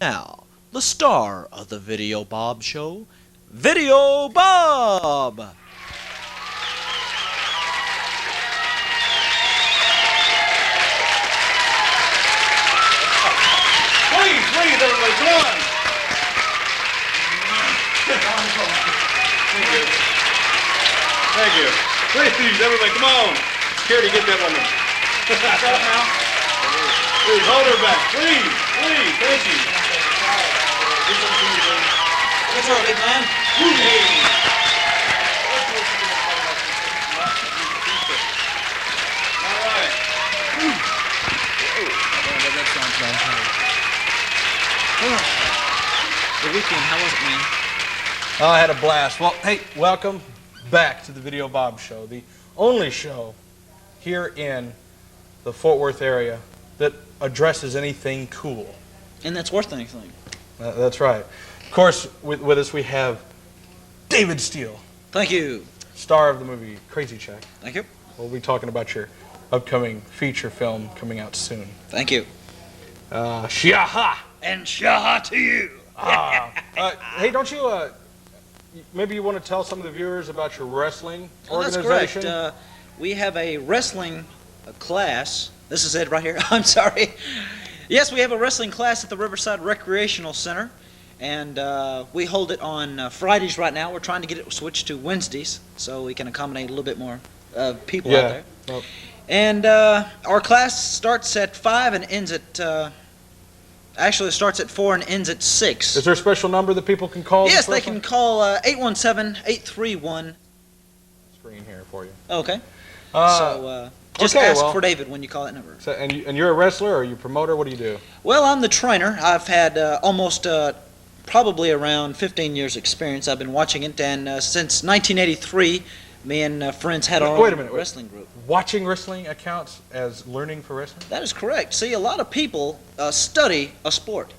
Now, the star of the Videobob Show, Videobob! Please, everybody, come on! Thank you. Please, everybody, come on! Charity, get that woman. Please, hold her back. Please, thank you. What's up, big man? Hey. All right. That sounds nice. The weekend, how was it, man? Oh, I had a blast. Well, hey, welcome back to the Videobob Show, the only show here in the Fort Worth area that addresses anything cool. And that's worth anything. That's right. Of course, with us we have David Steele, Thank you. star of the movie Crazy Check. Thank you. We'll be talking about your upcoming feature film coming out soon. Thank you. Shaha! And shaha to you. Hey, don't you, maybe you want to tell some of the viewers about your wrestling organization? That's correct. We have a wrestling class. This is it right here. I'm sorry. Yes, we have a wrestling class at the Riverside Recreational Center, and we hold it on Fridays right now. We're trying to get it switched to Wednesdays so we can accommodate a little bit more people out there. Well, And our class starts at 5 and ends at, actually it starts at 4 and ends at 6. is there a special number that people can call? Yes, they can call 817-831. Screen here for you. Okay. Just okay, ask well, for David when you call that number. So, and you're a wrestler, or are you a promoter? What do you do? Well, I'm the trainer. I've had almost probably around 15 years experience. I've been watching it, and since 1983, me and friends had our Wait a own minute, wrestling group. Watching wrestling accounts as learning for wrestling? That is correct. See, a lot of people study a sport.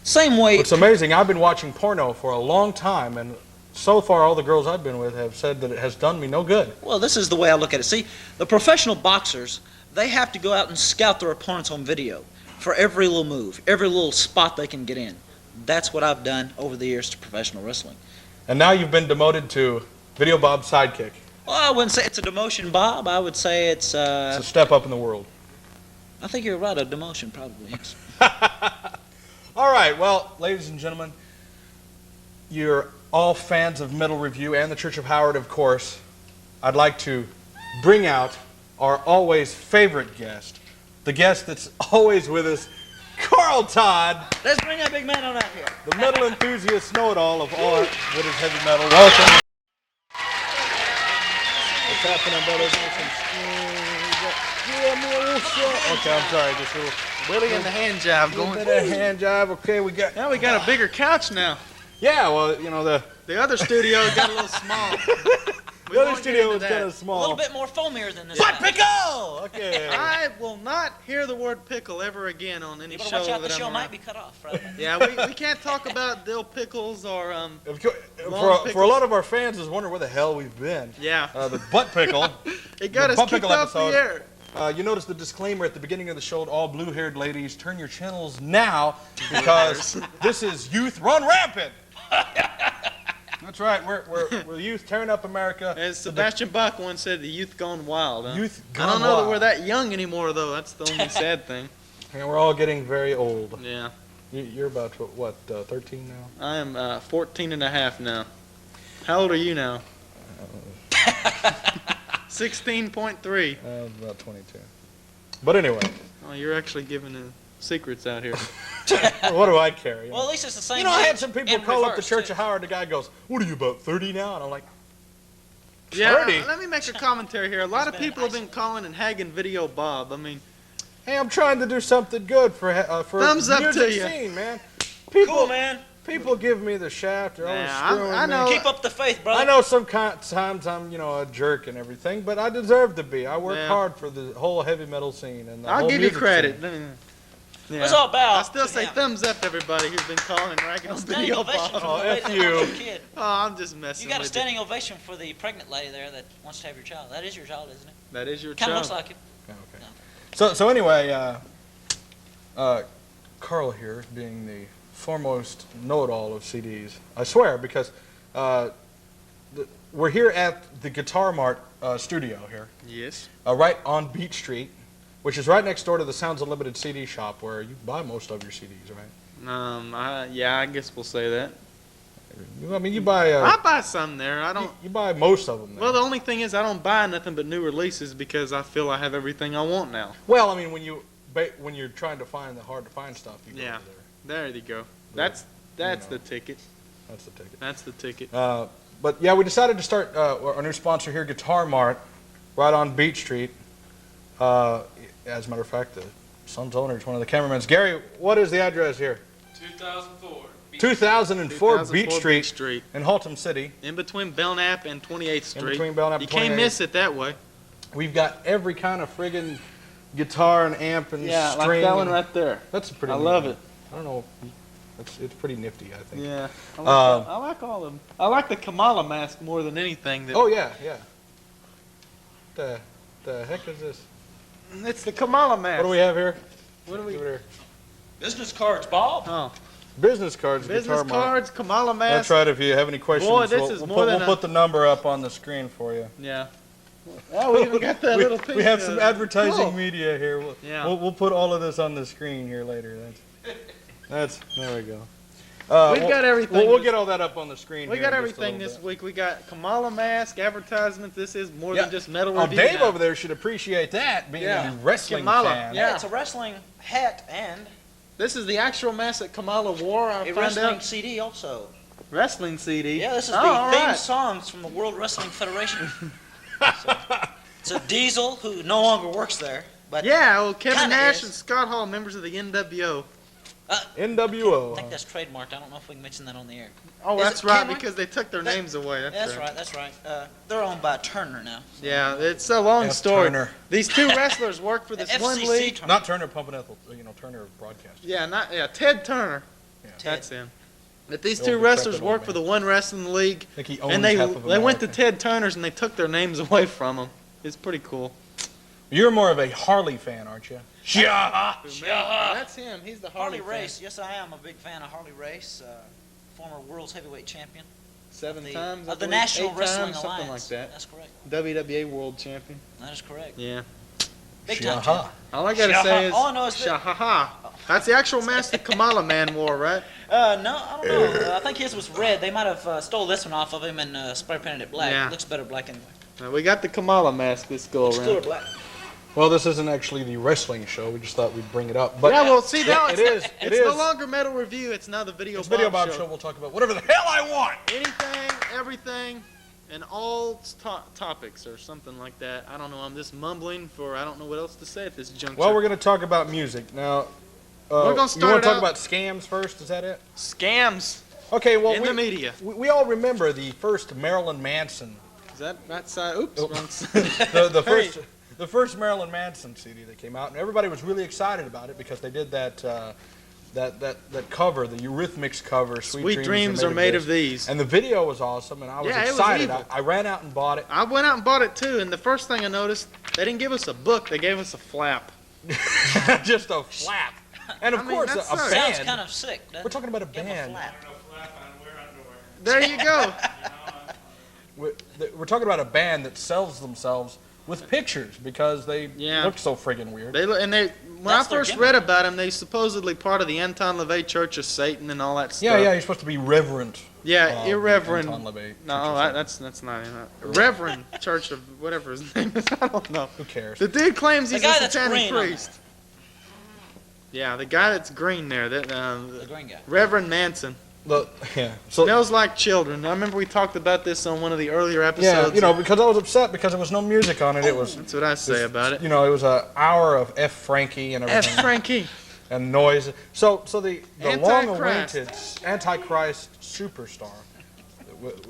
Same way... It's amazing. I've been watching porno for a long time, and so far all the girls I've been with have said that it has done me no good. Well, this is the way I look at it. See, the professional boxers, they have to go out and scout their opponents on video for every little move, every little spot they can get in. That's what I've done over the years to professional wrestling. And now you've been demoted to Video Bob sidekick. Well, I wouldn't say it's a demotion, Bob. I would say it's... It's a step up in the world. I think you're right, a demotion, probably. Yes. All right, well, ladies and gentlemen, you're all fans of Metal Review and the Church of Howard, of course. I'd like to bring out our always favorite guest, the guest that's always with us, Todd. Let's bring that big man on out here. The metal enthusiast know-it-all of all that is heavy metal. Welcome. What's happening, brothers? Okay, I'm sorry. Just a little Willie and the hand job going. bit of hand jive. Okay, we got... Now we got a bigger couch now. Yeah, well, you know, The other studio got a little small. the other studio was kind of A small. little bit more foamier than this. Butt pickle! Okay. I will not hear the word pickle ever again on any You better show watch out, the that show I'm might around. be cut off. Right? Yeah, we can't talk about dill pickles or For a lot of our fans is wondering where the hell we've been. yeah. The butt pickle. It got the us butt kicked pickle off the episode. air. You notice the disclaimer at the beginning of the show to all blue-haired ladies, turn your channels now because this is Youth Run Rampant. That's right, we're youth tearing up America. As Sebastian Bach once said, the youth gone wild. Huh? Youth I gone don't know that wild. we're that young anymore, though. That's the only sad thing. And we're all getting very old. Yeah. You're about, what, 13 now? I am 14 and a half now. How old are you now? 16.3. About 22. But anyway, Oh, you're actually giving secrets out here. what do I care? You know? Well, at least it's the same. You know, I had age some people in call up the reverse, Church too. of Howard. The guy goes, "What are you, about 30 now?" And I'm like, Yeah, 30? let me make a commentary here. A lot of been in people have high been calling and hagging Video Bob. I mean, "Hey, I'm trying to do something good for Thumbs up the to music you. scene, man." People, Cool, man. people give me the shaft. They're always Yeah, screwing I me. know. Keep up the faith, brother. I know sometimes I'm, a jerk and everything, but I deserve to be. I work Yeah. hard for the whole heavy metal scene and the I'll whole give you music credit. scene. Yeah. It's all about. I still say yeah. thumbs up, everybody who's been calling and ragging on Standing Video ovation Bob. for Oh, the lady F that you. wants your kid. Oh, I'm just messing You got a with standing ovation for the pregnant lady there that wants to have your child. That is your child, isn't it? you. That is your Kind of child. looks like him. Okay. So anyway, Carl here, being the foremost know-it-all of CDs. I swear, because we're here at the Guitar Mart studio here, Yes. right on Beach Street, which is right next door to the Sounds Unlimited CD shop, where you buy most of your CDs, right? Yeah, I guess we'll say that. I mean, you buy. I buy some there. I don't. You buy most of them. There. Well, the only thing is I don't buy nothing but new releases because I feel I have everything I want now. Well, I mean, when you're trying to find the hard to find stuff, you go Yeah. over there. There you go. That's know. the ticket. That's the ticket. That's the ticket. But yeah, we decided to start our new sponsor here, Guitar Mart, right on Beach Street. As a matter of fact, the son's owner is one of the cameramen. Gary, what is the address here? 2004 Beach Street in Haltom City. In between Belknap and 28th Street. In between Belknap and You can't 28th. miss it that way. We've got every kind of friggin' guitar and amp and Yeah, string. like that one and- right there. That's a pretty. I neat love one. it. I don't know. It's pretty nifty, I think. Yeah. I like all of them. I like the Kamala mask more than anything. Oh yeah. The heck is this? It's the Kamala mask. What do we have here? What do we? Give it here. Business cards, Bob. Oh, Business cards. business Guitar Mart. cards, Kamala mask. That's right. If you have any questions, Boy, this we'll, is we'll more put, than we'll put the number up on the screen for you. Yeah. Oh, we even got that little piece. We have some advertising Cool. media here. Yeah. We'll put all of this on the screen here later. There we go. We've got everything. We'll get all that up on the screen. We here got in just a everything little this bit. week. We got Kamala mask, advertisements. This is more Yeah. than just metal Oh, review. Dave now. over there should appreciate that, being Yeah. a wrestling Kamala, fan. yeah. It's a wrestling hat and This is the actual mask that Kamala wore. I a found wrestling out. CD also. Wrestling CD. Yeah, this is Oh, the all theme right. songs from the World Wrestling Federation. It's a Diesel who no longer works there, but Yeah, well, Kevin Kinda Nash is. and Scott Hall, members of the NWO. NWO. I think that's trademarked. I don't know if we can mention that on the air. Oh, Is that's it right, Cameron? because they took their That- names away. That's right. That's right. They're owned by Turner now. Yeah, it's a long F. story. Turner. These two wrestlers work for this one FCC league. Turner. Not Turner Pump and Ethel, Turner Broadcast. Ted Turner. Yeah. That's him. But these The two old wrestlers decrepit work old for man. the one wrestling league, I think he owns and they half of went to America. Ted Turner's and they took their names away from them. It's pretty cool. You're more of a Harley fan, aren't you? Yeah. That's him. He's the Harley Harley Race. Yes, I am a big fan of Harley Race. Former world's heavyweight champion. Seven The- times. I of the believe, National 8 Wrestling times, something like Alliance. that. That's correct. WWA World Champion. That is correct. Yeah. Big time. Shaha. champion. All I gotta say is All I know is that- Shahaha. That's the actual mask that Kamala man wore, right? No, I don't know. I think his was red. They might have stole this one off of him and spray painted it black. Yeah. Looks better black anyway. We got the Kamala mask this go It's cooler around. black. Well, this isn't actually the wrestling show. We just thought we'd bring it up. But Yeah, well, see now it it's, is. It it's is. no longer metal review. It's now the Video It's Bob Video Bob show. show. We'll talk about whatever the hell I want. Anything, everything, and all topics or something like that. I don't know. I'm just mumbling for I don't know what else to say at this juncture. Well, we're going to talk about music now. We're gonna You start want to talk out- about scams first? Is that it? Scams Okay. Well, in the media. we all remember the first Marilyn Manson. Is that side? Oops. Oh. wrong side. The first Marilyn Manson CD that came out, and everybody was really excited about it because they did that cover, the Eurythmics cover, Sweet dreams are made of this. these. And the video was awesome, and I was Yeah, it was excited. evil. I ran out and bought it. I went out and bought it too, and the first thing I noticed, they didn't give us a book. They gave us a flap. Just a flap. And of I mean, course, that's a nice. band. Sounds kind of sick. doesn't We're it? talking about a Give him band. flap. There you go. We're talking about a band that sells themselves with pictures because they Yeah. look so friggin' weird. When That's I their first gimmick. read about them, they supposedly part of the Anton LaVey Church of Satan and all that stuff. Yeah, you're supposed to be reverent. Yeah, irreverent. Anton LaVey, No, Church of Satan. that's not it. Reverend Church of whatever his name is. I don't know. Who cares? The dude claims he's The guy a that's satanic green on priest. Yeah, the guy that's green there, that The green guy. Reverend Manson. Yeah. So Smells like children. I remember we talked about this on one of the earlier yeah, episodes. because I was upset because there was no music on it. It was That's what I say about it. it was an hour of F. Frankie and F. everything Frankie. and noise. So the Antichrist. long-awaited Antichrist superstar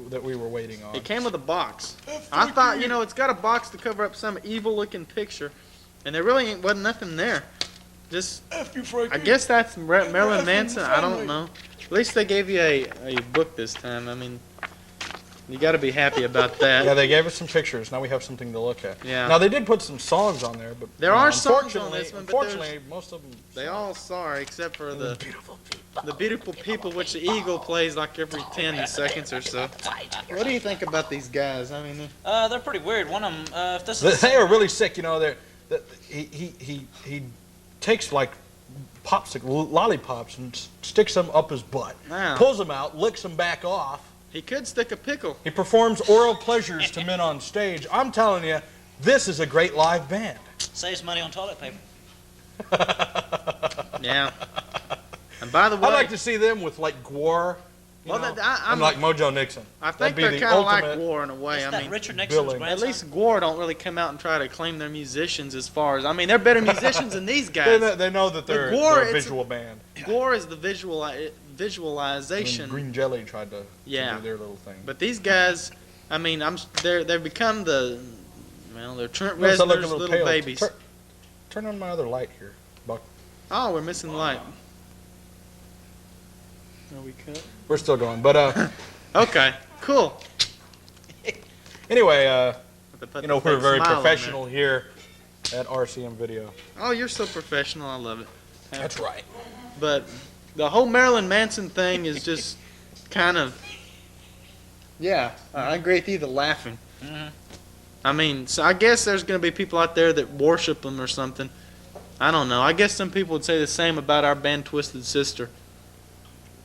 that we were waiting on. It came with a box. I thought, it's got a box to cover up some evil-looking picture, and there really wasn't nothing there. Just, I guess that's Marilyn Manson. I don't know. At least they gave you a book this time. I mean, you got to be happy about that. Yeah, they gave us some pictures. Now we have something to look at. Yeah. Now they did put some songs on there, but There are songs on unfortunately- this one, but Unfortunately, most of them. They all sorry except for the beautiful people. The Beautiful People, which the Eagle plays like every 10 seconds or so. What do you think about these guys? I mean, They're pretty weird. One of them, if this is They are really sick, you know. He takes like popsicle lollipops and sticks them up his butt, Wow. pulls them out, licks them back off. he could stick a pickle. He performs oral pleasures to men on stage. I'm telling you, this is a great live band. saves money on toilet paper. Yeah. And by the way, I'd like to see them with like Gwar, well, and like Mojo Nixon. I think That'd be they're the kind of like ultimate- War in a way. Isn't I that mean, Richard Nixon's billing. grandson? at least Gwar don't really come out and try to claim they're musicians as far as, I mean, they're better musicians than these guys. They know that they're, Gwar, they're a it's- visual band. Gwar is the visualization. And Green Jelly tried to Yeah. do their little thing. But these guys, I mean, they've become they're Trent Notice I look a Reznor's little little pale. babies. Turn on my other light here, Buck. Oh, we're missing the light. No, we could. We're still going, but Okay, cool. anyway, They put you know, the we're fake very smile on professional here at RCM Video. there. Oh, you're so professional. I love it. That's right. But the whole Marilyn Manson thing is just kind of. Yeah, I agree with you. The laughing. Mhm. I mean, so I guess there's going to be people out there that worship them or something. I don't know. I guess some people would say the same about our band Twisted Sister.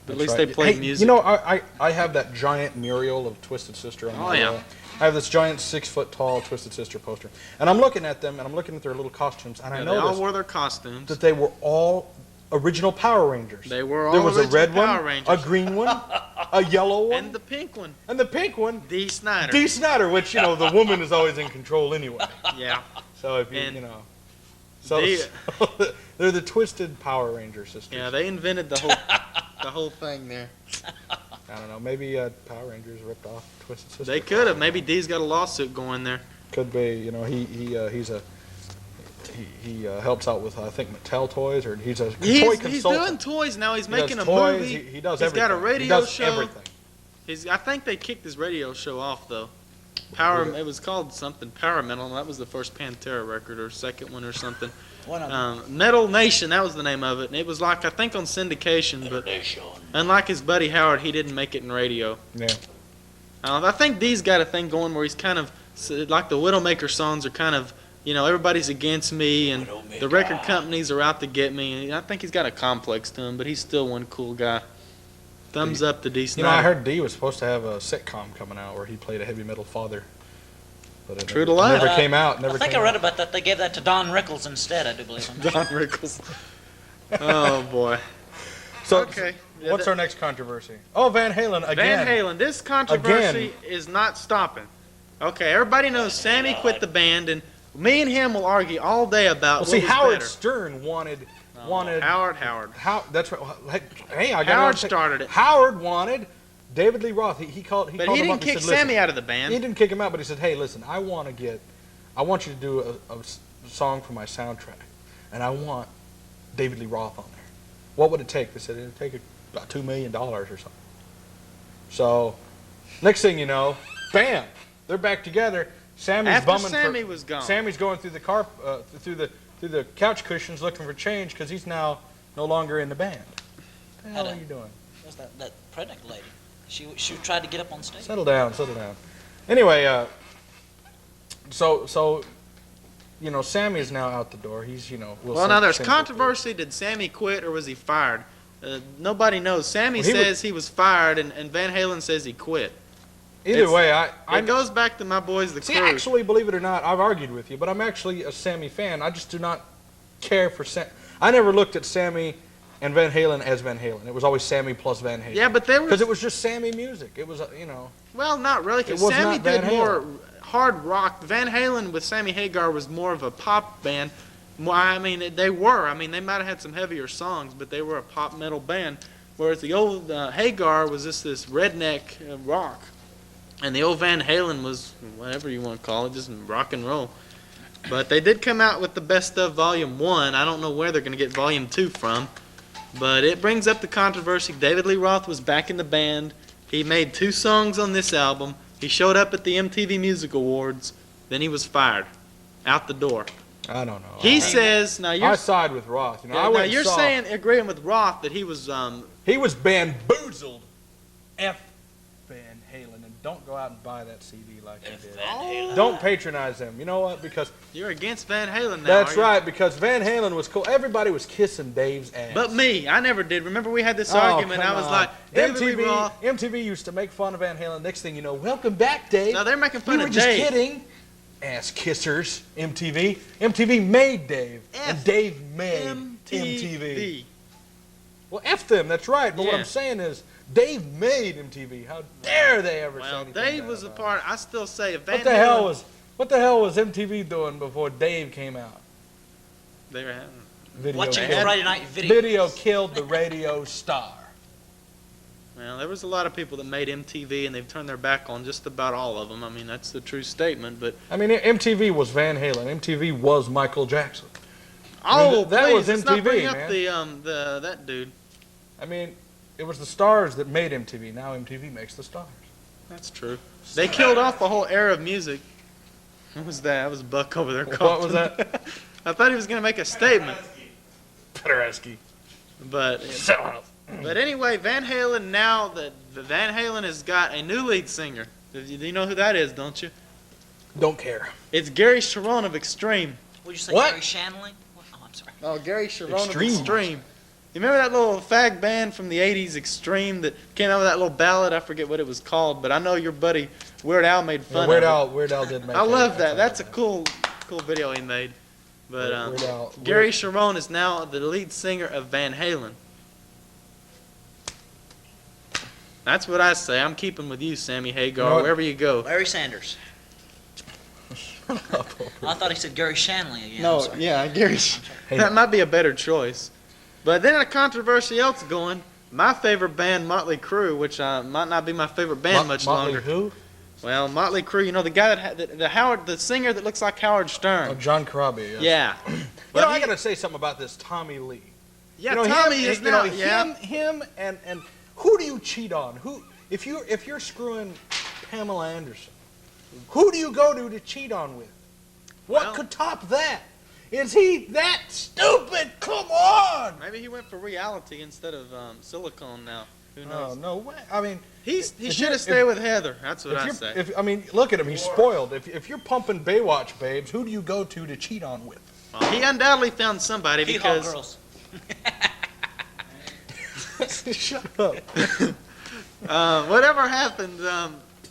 But at least they play music. You know, I have that giant mural of Twisted Sister on my wall. I have this giant 6-foot-tall Twisted Sister poster. And I'm looking at them, and I'm looking at their little costumes, and I Yeah, they all noticed wore their costumes. that they were all original Power Rangers. They were all There was a original red Power one, Rangers. a green one, a yellow one, And the pink one, and the pink one, Dee Snider. Dee Snider, which, you know, the woman is always in control anyway. Yeah. So if you, And you know. So, Dee- they're the Twisted Power Ranger sisters. Yeah, they invented the whole thing there. I don't know. Maybe Power Rangers ripped off Twisted Sister. They could have. Maybe Dee's got a lawsuit going there. Could be. You know, he helps out with I think Mattel toys, or he's a toy He's consultant. doing toys now. He's He does making a toys, movie. He does He's everything. got a radio he does show. Everything. I think they kicked his radio show off though. It was called something Power Metal. And that was the first Pantera record or second one or something. One of them. Metal Nation, that was the name of it, and it was like I think on syndication. But unlike his buddy Howard, he didn't make it in radio. Yeah. I think Dee's got a thing going where he's kind of like the Widowmaker songs are kind of, you know, everybody's against me and the record companies are out to get me. And I think he's got a complex to him, but he's still one cool guy. Thumbs up to Dee You Snider. know, I heard Dee was supposed to have a sitcom coming out where he played a heavy metal father. But it True to life. never came out. I Never think came I read out. about that. They gave that to Don Rickles instead, I do believe. Don Rickles. Oh boy. So, Okay. what's our next controversy? Oh, Van Halen again. Van Halen. This controversy is not stopping. Okay, everybody knows Sammy quit the band, and me and him will argue all day about Well, what see, was Howard better. Stern wanted. Howard. How? That's right. Hey, I got Howard started it. Howard wanted David Lee Roth. He called. But called he him didn't up and kick said, "Listen," Sammy out of the band. He didn't kick him out, but he said, "Hey, listen, I want you to do a song for my soundtrack, and I want David Lee Roth on there. What would it take?" They said it'd take about $2 million or something. So, next thing you know, bam, they're back together. Sammy's After bumming. Sammy was gone. Sammy's going through through the couch cushions looking for change because he's now no longer in the band. What the hell are you doing? What's that pregnant lady? She tried to get up on stage. Settle down, settle down. Anyway, so you know, Sammy is now out the door. He's, you know, Well, now there's controversy. Did Sammy quit or was he fired? Nobody knows. Sammy Well, says he was fired, and Van Halen says he quit. Either way, It goes back to my boys, the see, Crew. actually, believe it or not, I've argued with you, but I'm actually a Sammy fan. I just do not care for Sam. I never looked at Sammy and Van Halen as Van Halen. It was always Sammy plus Van Halen. Yeah, but they were. Because it was just Sammy music. It was, you know. Well, not really, because It was Sammy not Van did more hard rock. Van Halen with Sammy Hagar was more of a pop band. Well, I mean, they were. I mean, they might have had some heavier songs, but they were a pop metal band. Whereas the old Hagar was just this redneck rock. And the old Van Halen was, whatever you want to call it, just rock and roll. But they did come out with the Best of Volume 1. I don't know where they're going to get Volume 2 from. But it brings up the controversy. David Lee Roth was back in the band. He made 2 songs on this album. He showed up at the MTV Music Awards. Then he was fired. Out the door. I don't know. He says now you're I side with Roth. You know, I now went and you're saw- saying agreeing with Roth that he was he was bamboozled. F Van Halen, and don't go out and buy that CD like he did. Don't patronize him. You know what? Because you're against Van Halen now. that's are you? right. Because Van Halen was cool. Everybody was kissing Dave's ass. But me, I never did. Remember we had this Oh, argument. come I was on. like, David Lee Roth. MTV used to make fun of Van Halen. Next thing you know, welcome back, Dave. No, they're making We fun were of just Dave. kidding. Ass kissers, MTV. MTV made Dave, and Dave made MTV. Well, F them, that's right. But what Yeah. I'm saying is, Dave made MTV. How dare they ever say Well, anything Dave bad was a about part. I still say if it? Van What the hell was MTV doing before Dave came out? They were having. Video Watching killed- Friday night video. Video killed the radio star. Well, there was a lot of people that made MTV, and they've turned their back on just about all of them. I mean, that's the true statement. But I mean, MTV was Van Halen. MTV was Michael Jackson. oh, that please, was let's not MTV, bring up man. that dude. I mean, it was the stars that made MTV. Now MTV makes the stars. That's true. They killed off a whole era of music. What was that? That was Buck over there. What was that? I thought he was going to make a statement. Petereski. But anyway, Van Halen now that Van Halen has got a new lead singer. You know who that is, don't you? Don't care. It's Gary Sharon of Extreme. Would you say What? Gary Shanley? Oh, I'm sorry. Oh, Gary Sharon Extreme. of Extreme. You remember that little fag band from the 80s, Extreme, that came out with that little ballad? I forget what it was called, but I know your buddy Weird Al made fun Weird of it. Al did make I love that. That's a cool video he made. But Weird Al- Gary Weird- Sharon is now the lead singer of Van Halen. That's what I say. I'm keeping with you, Sammy Hagar, You know what? wherever you go. Larry Sanders. I thought he said Gary Shanley again. I'm No, sorry. yeah, Gary. Hey. That might be a better choice. But then a controversy else going. My favorite band, Motley Crue, which might not be my favorite band much Motley longer. Who? Well, Motley Crue, you know the guy that the singer that looks like Howard Stern. Oh, John Corabi. Yes. Yeah. You But know, I he- gotta say something about this Tommy Lee. Yeah, You know, Tommy him, is you now. know, Yeah. him, and who do you cheat on? Who, if you're screwing Pamela Anderson, who do you go to cheat on with? What Well- could top that? Is he that stupid? Come on! Maybe he went for reality instead of silicone now. Who Oh knows? no way! I mean, He if should you're- have stayed with Heather. That's what I if say. you're, I mean, look at him. He's spoiled. If you're pumping Baywatch babes, who do you go to cheat on with? Well, he undoubtedly found somebody Hee-haw because girls. Shut up. whatever happened,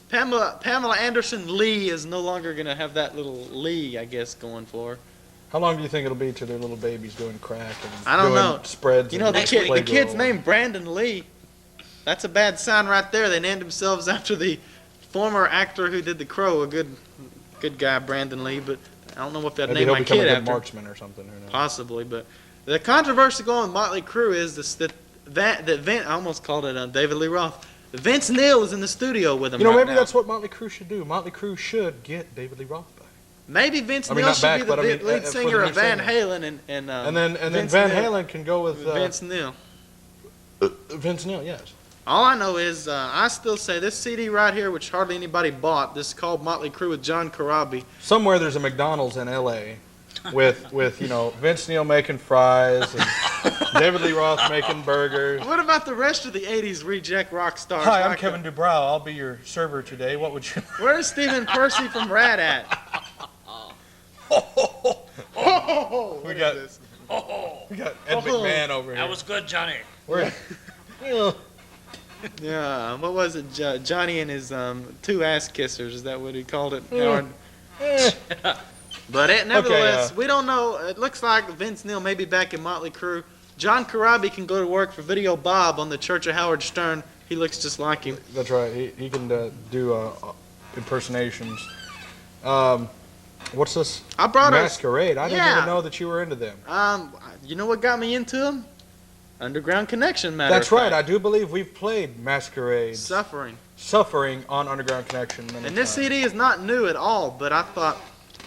Pamela Anderson Lee is no longer going to have that little Lee, I guess, going for her. How long do you think it'll be till their little babies doing crack and I don't doing know. spreads? You know, and the Playgirl? kid's named Brandon Lee. That's a bad sign right there. They named themselves after the former actor who did The Crow, a good guy, Brandon Lee. But I don't know if they'd Maybe name he'll my become a kid good after. marksman or something. Who knows? Possibly, but the controversy going with Motley Crue is that Vince, I almost called it David Lee Roth. Vince Neil is in the studio with him. You know, right maybe now. that's what Motley Crue should do. Motley Crue should get David Lee Roth back. Maybe Vince I mean, Neil not should back, be the but I mean, lead for the singer of next Van singer. Halen And then Vince Van Neil. Halen can go with Vince Neil. Vince Neil, yes. All I know is I still say this CD right here, which hardly anybody bought. This is called Motley Crue with John Corabi. Somewhere there's a McDonald's in L.A. with you know Vince Neil making fries and David Lee Roth making burgers. What about the rest of the '80s reject rock stars? Hi, I'm like Kevin Dubrow. I'll be your server today. What would you? Where's Stephen Percy from Rat at? We got Ed McMahon over here. That was good, Johnny. We're, you know, Yeah, what was it? Johnny and his two ass kissers. Is that what he called it? Howard? But nevertheless, we don't know. It looks like Vince Neil may be back in Motley Crue. John Corabi can go to work for Videobob on the Church of Howard Stern. He looks just like him. that's right. He can do impersonations. What's this? I brought us. Masquerade. I didn't Yeah. even know that you were into them. You know what got me into him? Underground Connection, matter That's of right. fact. I do believe we've played Masquerade. Suffering. Suffering on Underground Connection. Many And this times. CD is not new at all, but I thought,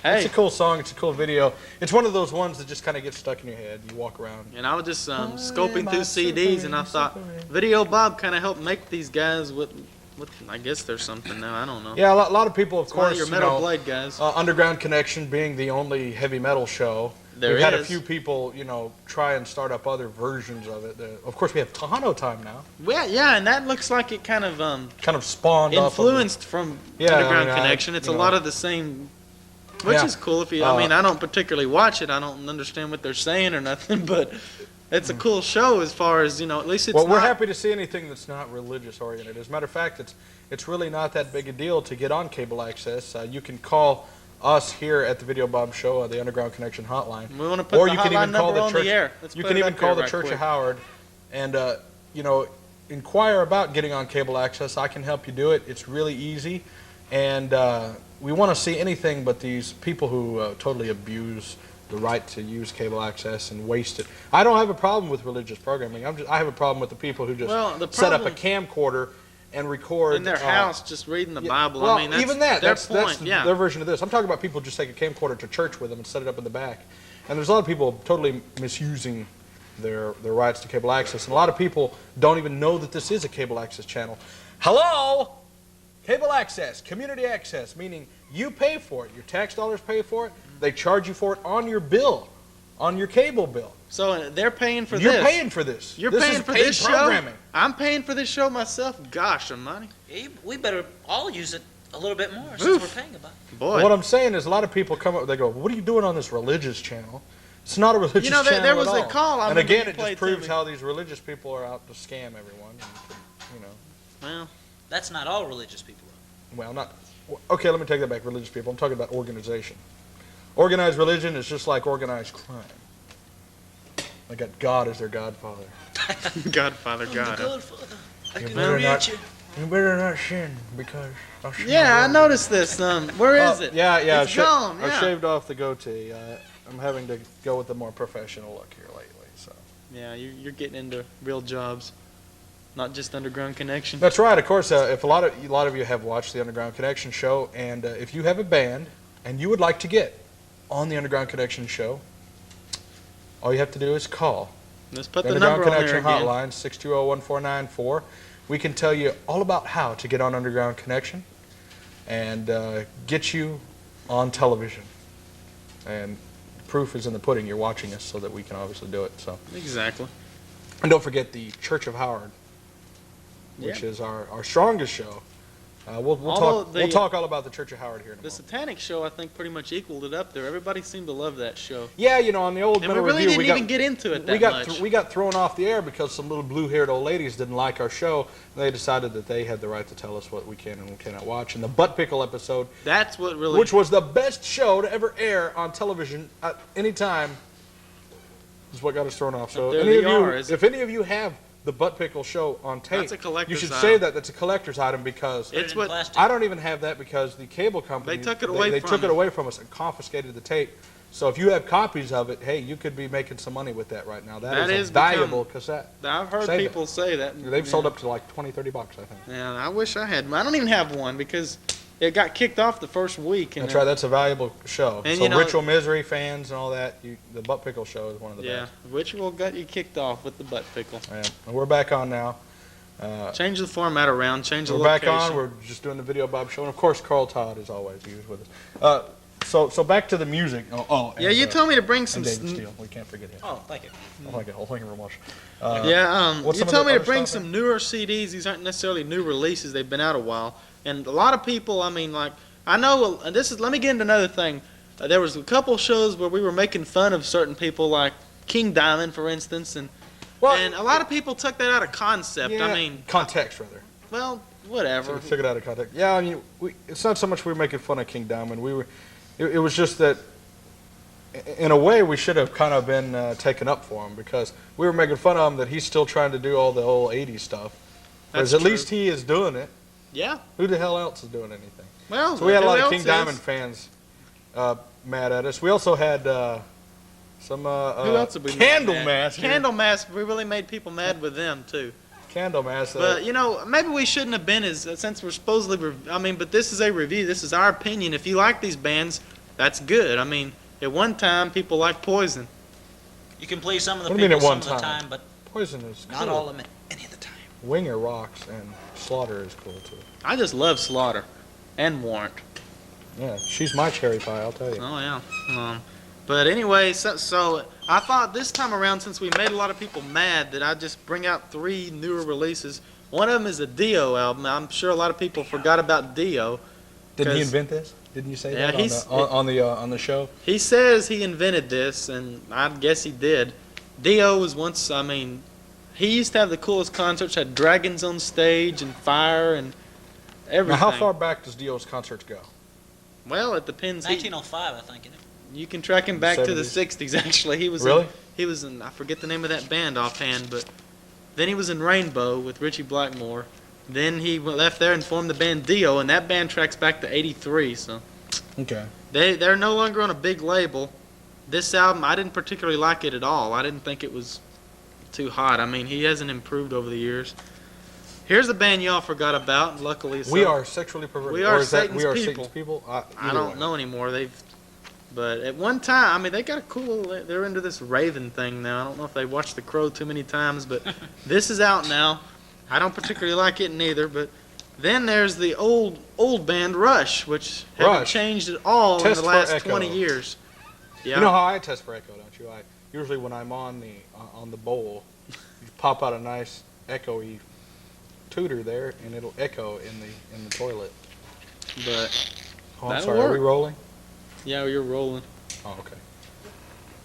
hey. It's a cool song. It's a cool video. It's one of those ones that just kind of gets stuck in your head. You walk around. And I was just scoping through CDs, and I thought Videobob kind of helped make these guys what I guess there's something now. I don't know. Yeah, a lot of people, of course, Your Metal Blade guys. Underground Connection being the only heavy metal show. We've had a few people, try and start up other versions of it. Of course, we have Tejano Time now. Well, yeah, and that looks like it kind of spawned influenced from Underground Connection. It's a lot of the same, which is cool. If you, I don't particularly watch it. I don't understand what they're saying or nothing, but it's a cool show as far as at least it's. Well, we're happy to see anything that's not religious oriented. As a matter of fact, it's really not that big a deal to get on cable access. You can call us here at the Videobob Show, the Underground Connection hotline. We want to put the hotline number on the air. You can even call the Church of Howard, and inquire about getting on cable access. I can help you do it. It's really easy, and we want to see anything but these people who totally abuse the right to use cable access and waste it. I don't have a problem with religious programming. I have a problem with the people who just set up a camcorder and record in their house, just reading the Bible. Well, that's even that. Their That's point. their version of this. I'm talking about people just take a camcorder to church with them and set it up in the back. And there's a lot of people totally misusing their rights to cable access. And a lot of people don't even know that this is a cable access channel. Hello? Cable access, community access, meaning you pay for it. Your tax dollars pay for it. They charge you for it on your bill, on your cable bill. So they're paying for this. You're paying for this. You're this paying is for paid this programming. show? I'm paying for this show myself? Gosh almighty. We better all use it a little bit more since we're paying about it. Boy. What I'm saying is a lot of people come up, they go, what are you doing on this religious channel? It's not a religious channel there was at all. a call. And again, it just proves how these religious people are out to scam everyone. Well, that's not all religious people. Well, not. Okay, let me take that back. Religious people. I'm talking about organization. Organized religion is just like organized crime. They got God as their godfather. Godfather God. Godfather. I You can better reach not- you. You better not sin because I'll sin Yeah, I again. noticed this. Where is it? Yeah. It's gone. I Yeah. shaved off the goatee. I'm having to go with the more professional look here lately. So. Yeah, you're getting into real jobs, not just Underground Connection. That's right. Of course, if a lot of you have watched the Underground Connection show, and if you have a band and you would like to get on the Underground Connection show, all you have to do is call Let's put the the Underground number on there Connection again. hotline, 620-1494. We can tell you all about how to get on Underground Connection and get you on television. And proof is in the pudding. You're watching us so that we can obviously do it. So. Exactly. And don't forget the Church of Howard, which is our strongest show. We'll talk all about the Church of Howard here in a The moment. Satanic Show, I think, pretty much equaled it up there. Everybody seemed to love that show. Yeah, on the old And we Metal really Review, didn't even get into it that much. We got thrown off the air because some little blue-haired old ladies didn't like our show. And they decided that they had the right to tell us what we can and we cannot watch. And the Butt Pickle episode, That's what really... which was the best show to ever air on television at any time, is what got us thrown off. So if any of you have the Butt Pickle show on tape, That's a collector's you should item. say that that's a collector's item because It's what... Plastic. I don't even have that because the cable company They took it away they from took it us. away from us and confiscated the tape. So if you have copies of it, hey, you could be making some money with that right now. That is is a valuable cassette. I've heard Save it. people say that. They've sold up to like $20, $30, I think. Yeah, I wish I had. I don't even have one because it got kicked off the first week. And That's right. That's a valuable show. And So Ritual Misery fans and all that, the Butt Pickle show is one of the Yeah, best. Ritual got you kicked off with the Butt Pickle. Yeah. And we're back on now. Change the format around, change the We're location. back on. We're just doing the Videobob Show. And of course, Carl Todd, as always, he was with us. So back to the music. Yeah, you told me to bring some... And David Steele. We can't forget him. Oh, thank you. Thank you very much. you what's some of told the me to other bring stuff some newer CDs. These aren't necessarily new releases. They've been out a while. And a lot of people, I know, and let me get into another thing. There was a couple shows where we were making fun of certain people, like King Diamond, for instance, and a lot of people took that out of concept. Yeah, context, rather. Well, whatever. Took it out of context. Yeah, it's not so much we were making fun of King Diamond. It was just that, in a way, we should have kind of been taken up for him because we were making fun of him that he's still trying to do all the old 80s stuff. Whereas That's at true. least he is doing it. Yeah. Who the hell else is doing anything? Well, So we had a lot who of King else Diamond is? fans mad at us. We also had some Who else have we Candle made mad? Mass. Candlemass, we really made people mad with them, too. Candle Mass. But, maybe we shouldn't have been since we're supposedly, but this is a review. This is our opinion. If you like these bands, that's good. At one time, people liked Poison. You can please some of the What do you people mean at some one of the time? time, but Poison is not cool. all of them any of the time. Winger rocks, and Slaughter is cool too. I just love Slaughter and Warrant. Yeah, she's my cherry pie, I'll tell you. Oh yeah. But anyway, so I thought this time around, since we made a lot of people mad, that I'd just bring out 3 newer releases. One of them is a Dio album. I'm sure a lot of people forgot about Dio. Didn't he invent this? Didn't you say Yeah, that on the show? He says he invented this, and I guess he did. Dio was once, I mean, he used to have the coolest concerts, had dragons on stage and fire and everything. Now, how far back does Dio's concerts go? Well, it depends. 1905, I think, isn't it? You can track him back to the 70s. 60s, actually. He was Really? He was in, I forget the name of that band offhand, but then he was in Rainbow with Richie Blackmore. Then he left there and formed the band Dio, and that band tracks back to 83, so. Okay. They're no longer on a big label. This album, I didn't particularly like it at all. I didn't think it was too hot. I mean, he hasn't improved over the years. Here's a band y'all forgot about, luckily. We Are Sexually Perverted. We Are or is that Satan's We Are People. Satan's People? I don't know anymore. But at one time, I mean, they got a cool. They're into this Raven thing now. I don't know if they watched The Crow too many times, but this is out now. I don't particularly like it neither. But then there's the old band Rush, which haven't changed at all in the last 20 years. Yeah. You know how I test for echo, don't you? Usually when I'm on the bowl, you pop out a nice echoey tutor there, and it'll echo in the toilet. But I'm that'll sorry. work. Are we rolling? Yeah, you're rolling. Oh, okay.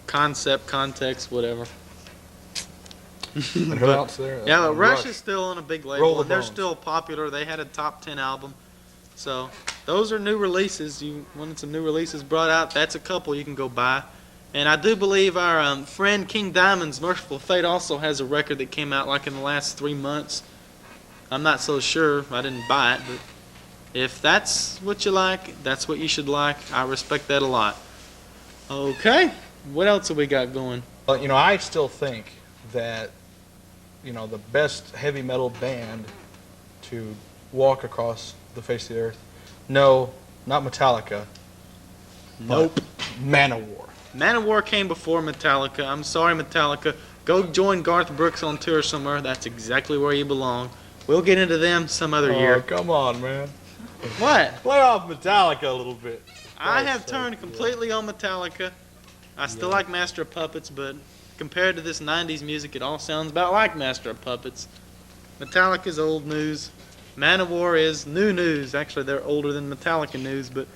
Concept, context, whatever. And who else there? Yeah, but Rush is still on a big Roll label, the and they're bones. still popular. They had a top 10 album. So those are new releases. You wanted some new releases brought out, that's a couple you can go buy. And I do believe our friend King Diamond's Merciful Fate also has a record that came out like in the last 3 months. I'm not so sure. I didn't buy it, but if that's what you like, that's what you should like. I respect that a lot. Okay, what else have we got going? Well, I still think that, the best heavy metal band to walk across the face of the earth, no, not Metallica. Nope. Manowar. Manowar came before Metallica. I'm sorry, Metallica. Go join Garth Brooks on tour somewhere. That's exactly where you belong. We'll get into them some other Oh, year. come on, man. What? Play off Metallica a little bit. I have turned completely on Metallica. I still like Master of Puppets, but compared to this 90s music, it all sounds about like Master of Puppets. Metallica's old news. Manowar is new news. Actually, they're older than Metallica news, but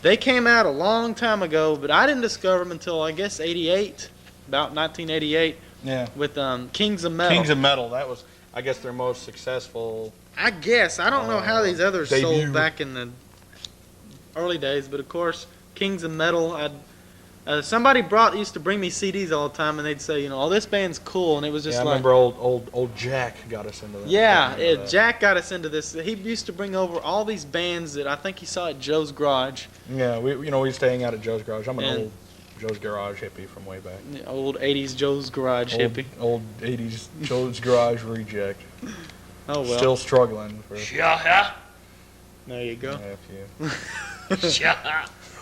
they came out a long time ago, but I didn't discover them until, I guess, 88, about 1988, with Kings of Metal. Kings of Metal, that was, I guess, their most successful. I guess. I don't know how these others debut. sold back in the early days, but of course, Kings of Metal, somebody used to bring me CDs all the time, and they'd say, oh, this band's cool, and it was just I like... remember old Jack got us into that. Yeah, Jack got us into this. He used to bring over all these bands that I think he saw at Joe's Garage. Yeah, we used to hang out at Joe's Garage. I'm an old Joe's Garage hippie from way back. The old 80s Joe's Garage hippie. Old 80s Joe's Garage reject. Oh, well. Still struggling. There you go.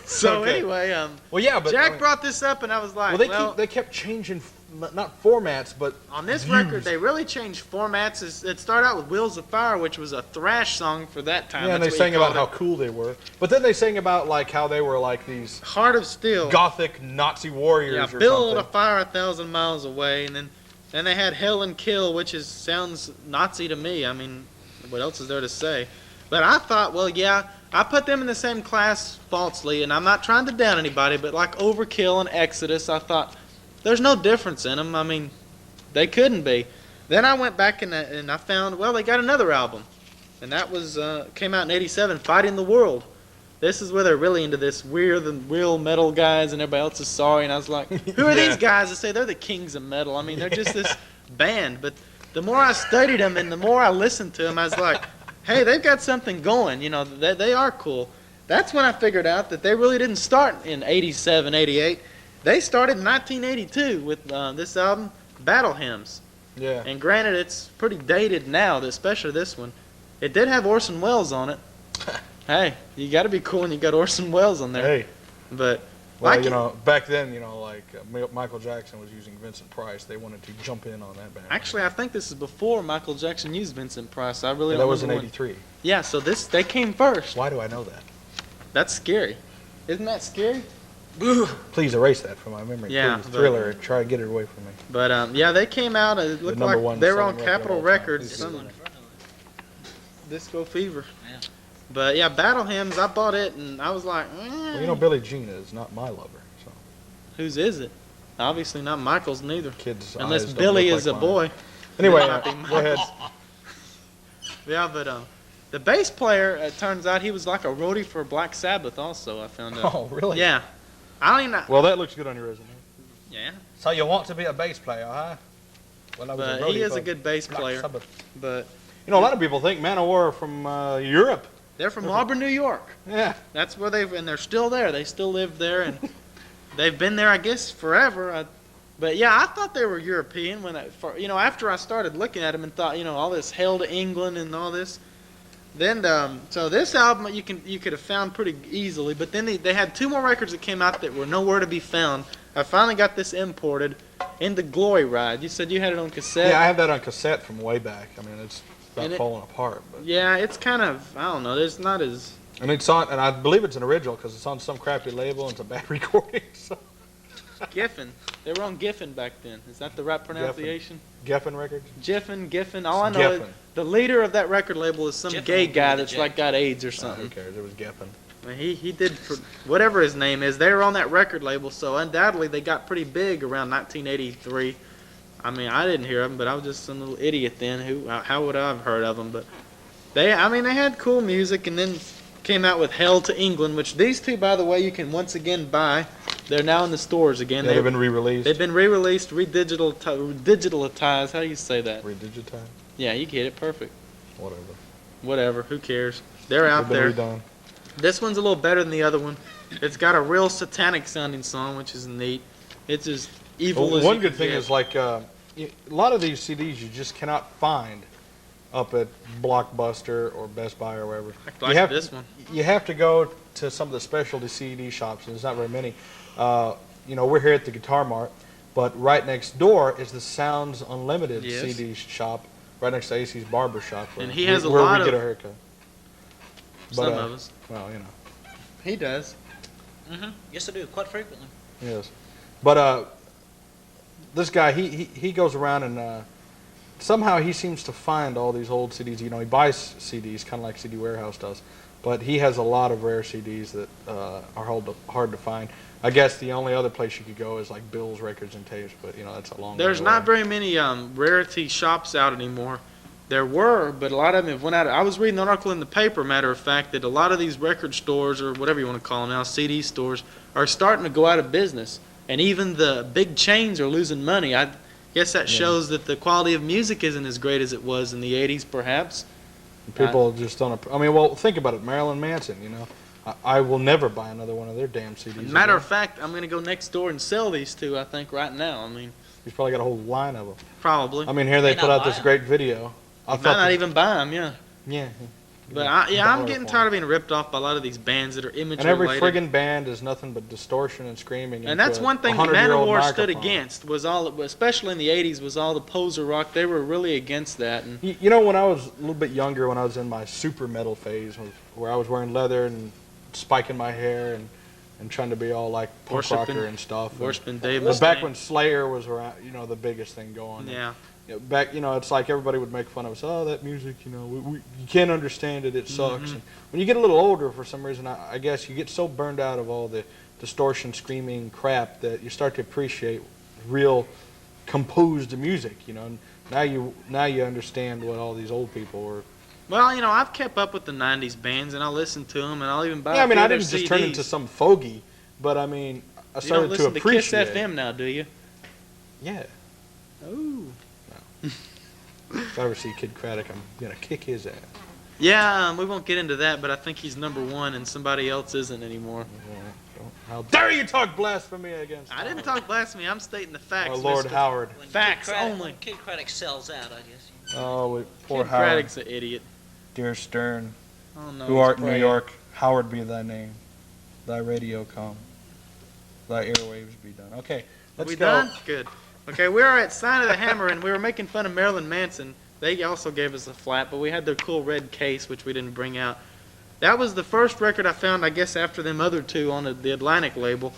So Okay. anyway, Well, yeah, but Jack brought this up, and I was like, they kept changing, not formats, but on this views. record, they really changed formats. It started out with Wheels of Fire, which was a thrash song for that time. Yeah, and they That's what sang you about called how cool they were. But then they sang about how they were like these Heart of Steel, gothic Nazi warriors yeah, or build a something. fire 1,000 miles away, and then they had Hell and Kill, which sounds Nazi to me. I mean, what else is there to say? But I thought, well, yeah, I put them in the same class falsely, and I'm not trying to down anybody, but like Overkill and Exodus, I thought there's no difference in them. I mean, they couldn't be. Then I went back and I found, well, they got another album, and that was came out in '87, Fighting the World. This is where they're really into this. We're the real metal guys, and everybody else is sorry. And I was like, who are these guys that say they're the kings of metal? I mean, they're just this band. But the more I studied them and the more I listened to them, I was like, hey, they've got something going. They are cool. That's when I figured out that they really didn't start in '87, '88. They started in 1982 with this album, Battle Hymns. Yeah. And granted, it's pretty dated now, especially this one. It did have Orson Welles on it. Hey, you got to be cool when you got Orson Welles on there. Hey. But Well, Like you it- know, back then, you know, like Michael Jackson was using Vincent Price. They wanted to jump in on that band. Actually, I think this is before Michael Jackson used Vincent Price. I really Yeah, don't that was in remember when. '83. Yeah, so they came first. Why do I know that? That's scary. Isn't that scary? Please erase that from my memory. Yeah, Please. but- Thriller, try to get it away from me. But yeah, they came out. It looked number like one they were on selling record Capitol of all time. Records. Please Some do. Disco Fever. Yeah. But yeah, Battle Hymns. I bought it and I was like, Well, you know, Billie Jean is not my lover. So whose is it? Obviously not Michael's neither. kids' Unless eyes don't Billy look is like a mine. boy. Anyway, It might be go ahead. Yeah, but the bass player, it turns out he was like a roadie for Black Sabbath also, I found out. Oh, really? Yeah. I don't even know. Well, that looks good on your resume. Yeah. So you want to be a bass player, huh? Well, I was But roadie he is for a good bass Black player. Sabbath. But You know, a lot of people think Manowar are from Europe. they're from Auburn, New York. Yeah. That's where and they're still there. They still live there, and they've been there, I guess, forever. But yeah, I thought they were European after I started looking at them and thought, all this Hail to England and all this. Then, so this album you could have found pretty easily, but then they had 2 more records that came out that were nowhere to be found. I finally got this imported into Glory Ride. You said you had it on cassette. Yeah, I have that on cassette from way back. I mean, it's about And falling apart. But. Yeah, it's kind of, I don't know. There's not as. And it's on, and I believe it's an original because it's on some crappy label and it's a bad recording. So. Giffen. They were on Giffen back then. Is that the right pronunciation? Geffen Records? Giffen. All I know is Geffen. the leader of that record label is some Geffen gay would be guy the that's J. like got AIDS or Who something. cares? It was Geffen. I mean, he did whatever his name is. They were on that record label, so undoubtedly they got pretty big around 1983. I mean, I didn't hear them, but I was just some little idiot then. How would I have heard of them? But they had cool music, and then came out with Hell to England, which these 2, by the way, you can once again buy. They're now in the stores again. They've been re-released. They've been re-released, digitalized. How do you say that? Redigitized? Yeah, you get it. Perfect. Whatever. Whatever. Who cares? They're out They've there. been redone. This one's a little better than the other one. It's got a real satanic sounding song, which is neat. It's as evil Well, as one you good can thing get. is like a lot of these CDs you just cannot find up at Blockbuster or Best Buy or wherever. Like you have this one. You have to go to some of the specialty CD shops, and there's not very many. We're here at the Guitar Mart, but right next door is the Sounds Unlimited Yes. CD shop, right next to AC's Barber Shop. And he has a where lot we get of- a haircut. Some of us. Well, He does. Yes, I do, quite frequently. yes. But this guy, he goes around and somehow he seems to find all these old CDs. He buys CDs, kind of like CD Warehouse does. But he has a lot of rare CDs that are hard to find. I guess the only other place you could go is like Bill's Records and Tapes, but that's a long way There's away. not very many rarity shops out anymore. There were, but a lot of them have went out. I was reading an article in the paper, matter of fact, that a lot of these record stores, or whatever you want to call them now, CD stores, are starting to go out of business. And even the big chains are losing money. I guess that shows that the quality of music isn't as great as it was in the 80s, perhaps. People just don't. Well, think about it. Marilyn Manson. I will never buy another one of their damn CDs. Matter again. of fact, I'm going to go next door and sell these 2, I think, right now. I mean, He's probably got a whole line of them. probably. Here they May put not out buy this 'em. great video. I Might not even buy them, yeah. Yeah. But I'm getting tired of being ripped off by a lot of these bands that are image And every related. friggin' band is nothing but distortion and screaming. And that's into one thing a 100-year-old Manowar stood microphone. against, was especially in the 80s, was all the poser rock. They were really against that. And When I was a little bit younger, when I was in my super metal phase, where I was wearing leather and spiking my hair and trying to be all like punk Worshiping- rocker and stuff. worshiping Dave But back Mustaine. when Slayer was around, the biggest thing going. Yeah. Back, it's like everybody would make fun of us. Oh, that music, you can't understand it. It sucks. Mm-hmm. And when you get a little older, for some reason, I guess you get so burned out of all the distortion, screaming crap that you start to appreciate real composed music. And now you understand what all these old people were. Well, I've kept up with the 90s bands, and I'll listen to them, and I'll even buy Yeah, a few I of their didn't just turn CDs. into some fogey, but I You started don't to listen to Kiss appreciate. FM now, do you? Yeah. Oh. If I ever see Kid Craddock, I'm gonna kick his ass. Yeah, we won't get into that, but I think he's number 1, and somebody else isn't anymore. How dare you talk blasphemy against? I didn't talk blasphemy. I'm stating the facts. Oh, Lord Mr. Howard. When Facts Kid Craddock, only. When Kid Craddock sells out, I guess. Oh, poor Kid Howard. Craddock's an idiot. Dear Stern, Oh, no, who he's art in New praying. York, Howard be thy name. Thy radio come. Thy airwaves be done. Okay, let's we go. done? Good. Okay, we were at Sign of the Hammer, and we were making fun of Marilyn Manson. They also gave us a flat, but we had their cool red case, which we didn't bring out. That was the first record I found, I guess, after them other two on the Atlantic label.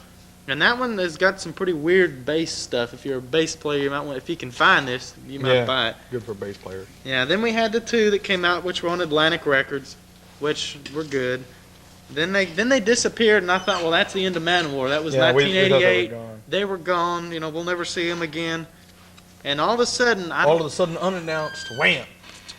And that one has got some pretty weird bass stuff. If you're a bass player, you might want, if you can find this, you might buy it. Good for bass players. Yeah, then we had the two that came out, which were on Atlantic Records, which were good. Then they disappeared, and I thought, well, that's the end of Manowar. That was 1988. They were gone. You know, we'll never see them again. And all of a sudden, unannounced, wham!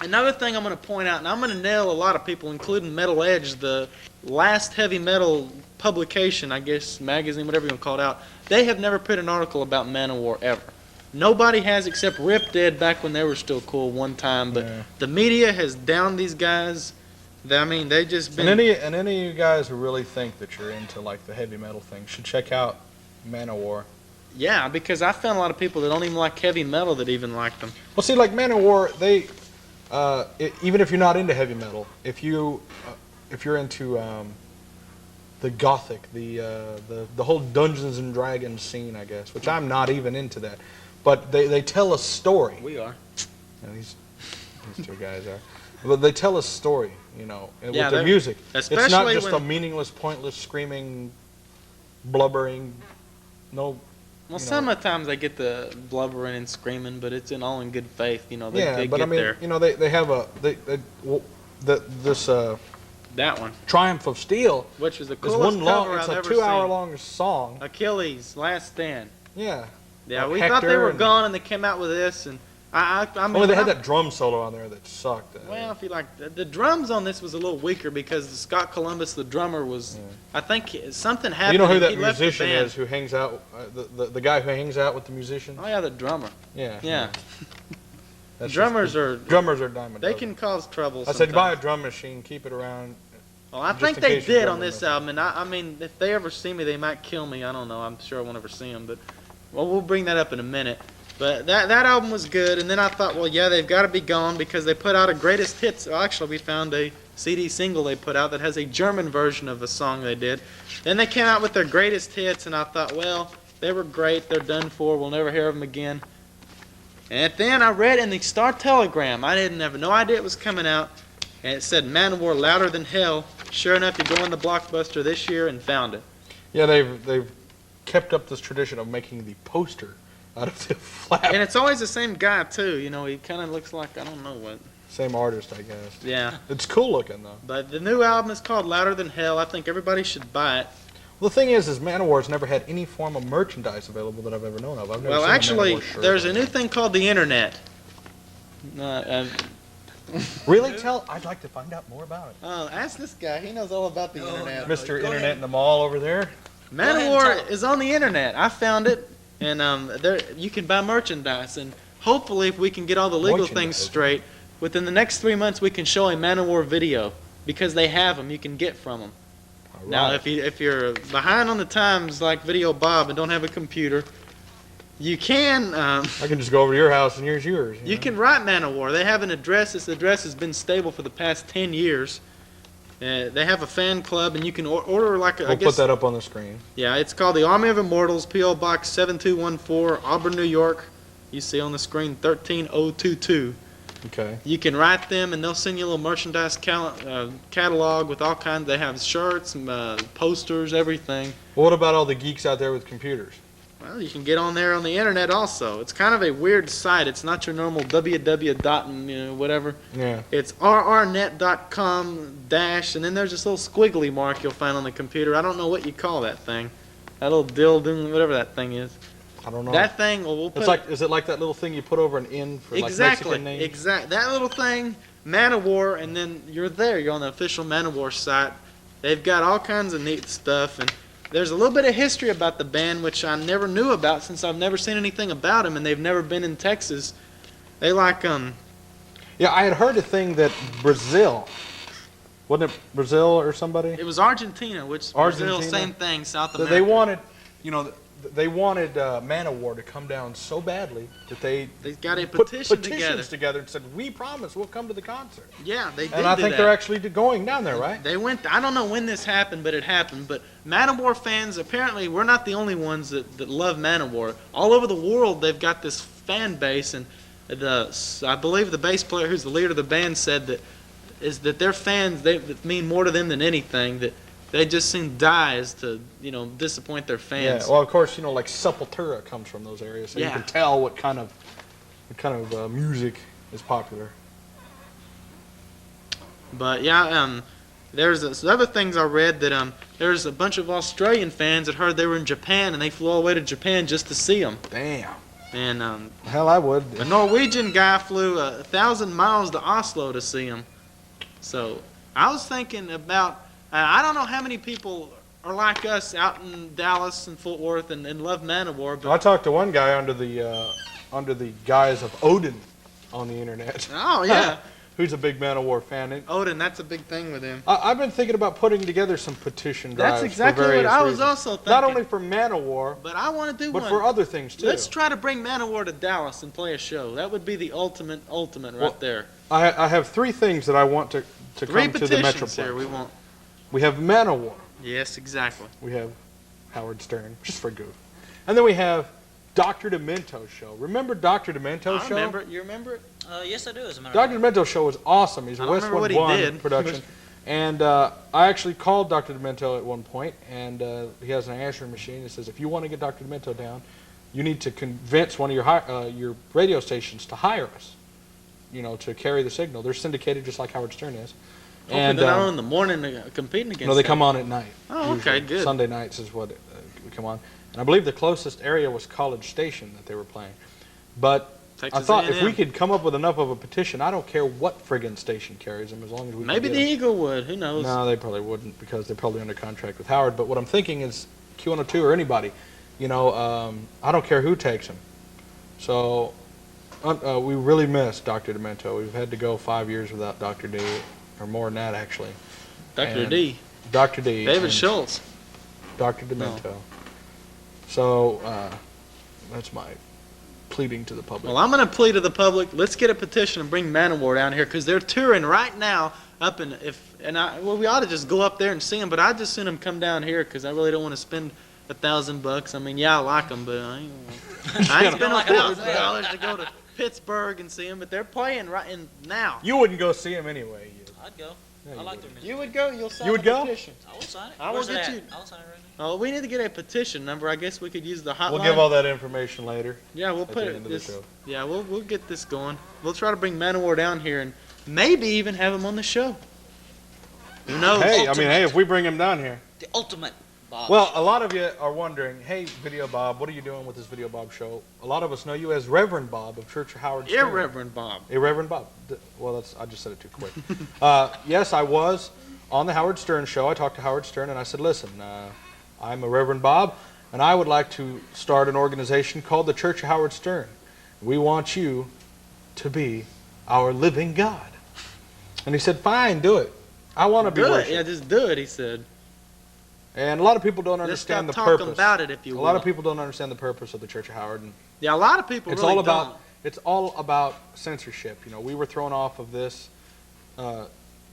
Another thing I'm going to point out, and I'm going to nail a lot of people, including Metal Edge, the last heavy metal publication, I guess, magazine, whatever you want to call it out, they have never put an article about Manowar ever. Nobody has except Rip Dead back when they were still cool one time, but the media has downed these guys. I mean, they just been... And any of you guys who really think that you're into, like, the heavy metal thing should check out Manowar. Yeah, because I found a lot of people that don't even like heavy metal that even like them. Well, see, like Manowar, they... even if you're not into heavy metal, if you're into the gothic, the whole Dungeons and Dragons scene, I guess, which I'm not even into that, but they tell a story. We are. These two guys are, but they tell a story, you know, with their music. It's not just a meaningless, pointless, screaming, blubbering, no. Well, sometimes they get the blubbering and screaming, but it's all in good faith, you know. They but get I mean, there. you know, they have this that one, Triumph of Steel, which is the is coolest cover it's I've a ever 2-hour long song. Achilles, Last Stand. Yeah. Yeah, like we Hector thought they were gone, and they came out with this, and I mean, only they had that drum solo on there that sucked. Well, if you like, the drums on this was a little weaker because Scott Columbus, the drummer, was. I think something happened. You know who that he left the musician band. is who hangs out, the guy who hangs out with the musicians? Oh yeah, the drummer. Yeah. Yeah. That's drummers are diamond. They can cause trouble. I said buy a drum machine, keep it around. Well, I think they did on this album, and I mean, if they ever see me, they might kill me. I don't know. I'm sure I won't ever see them, but well, we'll bring that up in a minute. But that album was good, and then I thought, well, yeah, they've got to be gone because they put out a greatest hits. Well, actually, we found a CD single they put out that has a German version of a song they did. Then they came out with their greatest hits, and I thought, well, they were great. They're done for. We'll never hear of them again. And then I read in the Star Telegram, I didn't have no idea it was coming out, and it said Manowar Louder Than Hell. Sure enough, you go in the Blockbuster this year and found it. Yeah, they've kept up this tradition of making the poster out of the flap. And it's always the same guy, too. You know, he kind of looks like, I don't know what. Same artist, I guess. Yeah. It's cool looking, though. But the new album is called Louder Than Hell. I think everybody should buy it. Well, the thing is Manowar's never had any form of merchandise available that I've ever known of. I've never Well, seen actually, a Manowar shirt. there's a new thing called the Internet. Really? I'd like to find out more about it. Ask this guy. He knows all about the Internet. Mr. Internet in the mall over there. Manowar is on the Internet. I found it, and there you can buy merchandise. And hopefully, if we can get all the legal things straight, within the next 3 months, we can show a Manowar video because they have them. You can get from them. Right. Now, if you're behind on the times like Videobob and don't have a computer, you can. I can just go over to your house and here's yours. You can write Manowar. They have an address. This address has been stable for the past 10 years. They have a fan club, and you can order like We'll put that up on the screen. Yeah, it's called the Army of Immortals, P.O. Box 7214, Auburn, New York. You see on the screen 13022. Okay. You can write them, and they'll send you a little merchandise catalog with all kinds. They have shirts, posters, everything. Well, what about all the geeks out there with computers? Well, you can get on there on the Internet also. It's kind of a weird site. It's not your normal www. Whatever. Yeah. It's rrnet.com dash, and then there's this little squiggly mark you'll find on the computer. I don't know what you call that thing. That little dildo, whatever that thing is. I don't know. That thing, well, we'll put it's like, is it like that little thing you put over an N for like Mexican names? Exactly. That little thing, Manowar, and then you're there. You're on the official Manowar site. They've got all kinds of neat stuff, and there's a little bit of history about the band, which I never knew about since I've never seen anything about them, and they've never been in Texas. They like, Yeah, I had heard a thing that Brazil, wasn't it Brazil or somebody? It was Argentina, which Brazil, same thing, South America. They wanted, you know, they wanted Manowar to come down so badly that they got a put petition petitions together and said, "We promise we'll come to the concert." Yeah, they did. And I do think that. they're actually going down there, right? They went. I don't know when this happened, but it happened. But Manowar fans, apparently, we're not the only ones that love Manowar. All over the world, they've got this fan base, and I believe the bass player, who's the leader of the band, said that their fans that mean more to them than anything. That they just seem die as to disappoint their fans. Yeah. Well, of course, like Sepultura comes from those areas, so you can tell what kind of music is popular. But yeah, there's other things I read that there's a bunch of Australian fans that heard they were in Japan and they flew all the way to Japan just to see them. Damn. And hell, I would. a Norwegian guy flew 1,000 miles to Oslo to see him. So I was thinking about. I don't know how many people are like us out in Dallas and Fort Worth and love Manowar. But I talked to one guy under the guise of Odin on the internet. Oh yeah. Who's a big Manowar fan. And Odin, that's a big thing with him. I've been thinking about putting together some petition drives. That's exactly for various what I was reasons. also thinking. Not only for Manowar, but I want to do but one. for other things too. Let's try to bring Manowar to Dallas and play a show. That would be the ultimate right there. I have 3 things that I want to Three come to the petitions Metroplex. here we want. We have Manowar. Yes, exactly. We have Howard Stern, just for goof. And then we have Dr. Demento Show. Remember Dr. Demento Show? Remember it. You remember it? Yes, I do, as a matter of Dr. Demento Show was awesome. He's a I don't West remember what he 1 did. production. And I actually called Dr. Demento at one point, and he has an answering machine that says, if you want to get Dr. Demento down, you need to convince one of your radio stations to hire us, to carry the signal. They're syndicated just like Howard Stern is. And they're on in the morning competing against. No, they come on at night. Oh, okay, good. Sunday nights is what we come on. And I believe the closest area was College Station that they were playing. But Texas I thought if A&M. we could come up with enough of a petition, I don't care what friggin' station carries them, as long as we Maybe can the get them. Eagle would. Who knows? No, they probably wouldn't, because they're probably under contract with Howard. But what I'm thinking is Q102 or anybody. I don't care who takes them. So we really miss Dr. Demento. We've had to go 5 years without Dr. D, or more than that, actually. Dr. And D. Dr. D. David and Schultz. Dr. Demento. So that's my pleading to the public. Well, I'm going to plead to the public. Let's get a petition and bring Manowar down here because they're touring right now up in we ought to just go up there and see them. But I just seen them come down here because I really don't want to spend $1,000. I mean, yeah, I like them, but I ain't spending $1,000 to go to Pittsburgh and see them. But they're playing right in now. You wouldn't go see him anyway. I'd go. Yeah, I like their music. You would go. You'll sign You would the go? petition. I will sign it. I will Where's get it you- at? I'll sign it right now. Oh, we need to get a petition number. I guess we could use the hotline. We'll give all that information later. Yeah, we'll at put the it. end of the show. Yeah, we'll get this going. We'll try to bring Manowar down here and maybe even have him on the show. Who knows? Hey, if we bring him down here. The ultimate Bob. Well, a lot of you are wondering, hey, Video Bob, what are you doing with this Video Bob show? A lot of us know you as Reverend Bob of Church of Howard Stern. Irreverend Bob. Irreverend Bob. Well, I just said it too quick. Yes, I was on the Howard Stern show. I talked to Howard Stern and I said, listen, I'm a Reverend Bob, and I would like to start an organization called the Church of Howard Stern. We want you to be our living God. And he said, fine, do it. I want to be Do it. worshipped. Yeah, just do it, he said. And a lot of people don't Just understand the stop talking purpose. about it, if you A will. lot of people don't understand the purpose of the Church of Howard. And Yeah, a lot of people it's really all about don't. it's all about censorship. We were thrown off of this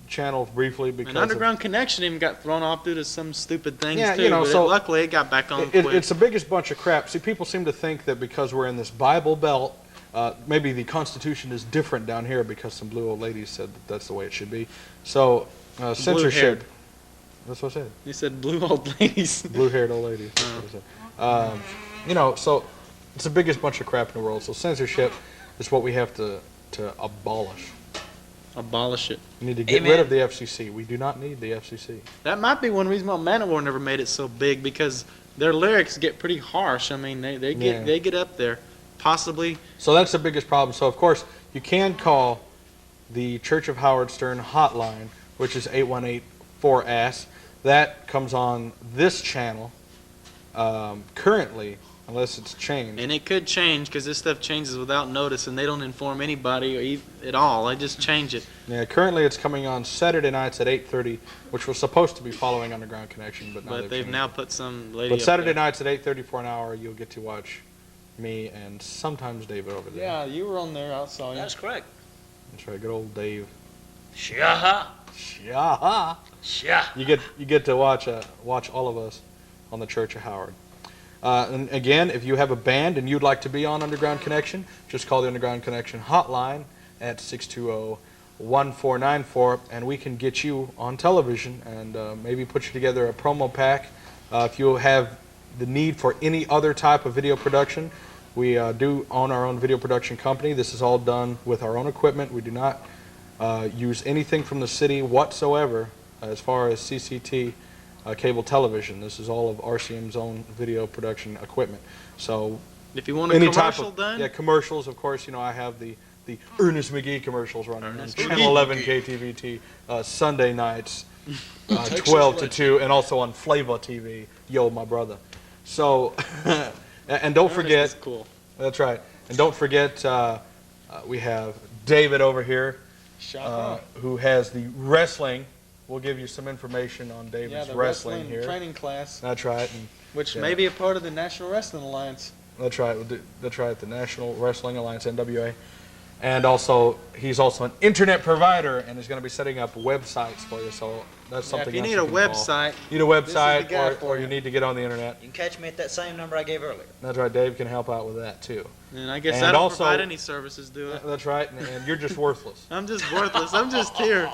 channel briefly because An Underground Connection even got thrown off due to some stupid things Yeah, too. But so luckily, it got back on it, quick. it's the biggest bunch of crap. See, people seem to think that because we're in this Bible Belt, maybe the Constitution is different down here because some blue old ladies said that that's the way it should be. So censorship. Blue-haired. That's what I said. You said blue old ladies. Blue-haired old ladies. That's what I said. So it's the biggest bunch of crap in the world. So censorship is what we have to abolish. Abolish it. We need to get Amen. rid of the FCC. We do not need the FCC. That might be one reason why Manowar never made it so big because their lyrics get pretty harsh. I mean, they get up there. Possibly. So that's the biggest problem. So of course you can call the Church of Howard Stern hotline, which is 818-4ASS. That comes on this channel currently unless it's changed. And it could change because this stuff changes without notice, and they don't inform anybody or at all. They just change it. Yeah, currently it's coming on Saturday nights at 8:30, which was supposed to be following Underground Connection, but now But they've changed now it. put some lady. But up Saturday there. nights at 8:30 for an hour, you'll get to watch me and sometimes David over there. Yeah, you were on there. I saw you. That's correct. That's right, good old Dave. Shaha. Yeah. Shah. You get to watch all of us on the Church of Howard. And again, if you have a band and you'd like to be on Underground Connection, just call the Underground Connection hotline at 620-1494, and we can get you on television and maybe put you together a promo pack. If you have the need for any other type of video production, we do own our own video production company. This is all done with our own equipment. We do not use anything from the city whatsoever as far as CCT cable television. This is all of RCM's own video production equipment. So If you want a any commercial type of, done, yeah, commercials, of course, you know, I have the Ernest McGee commercials running on Ernest Channel McGee. 11 KTVT Sunday nights, 12 to 2, and also on Flava TV, Yo, my brother. So, and don't Ernest forget, is cool. that's right, and don't forget, we have David over here, who has the wrestling. We'll give you some information on David's Yeah, the wrestling here. training class, That's right, and which yeah. may be a part of the National Wrestling Alliance. that's right. That's right. The National Wrestling Alliance, NWA, and also he's also an internet provider and is going to be setting up websites for you. So that's Yeah, something. if you else need a can call. website, Need a website, guy or for you you. need to get on the internet. You can catch me at that same number I gave earlier. That's right. Dave can help out with that too. and I guess And I don't also- provide any services, do I? That's right. And you're just worthless. I'm just worthless. I'm just here.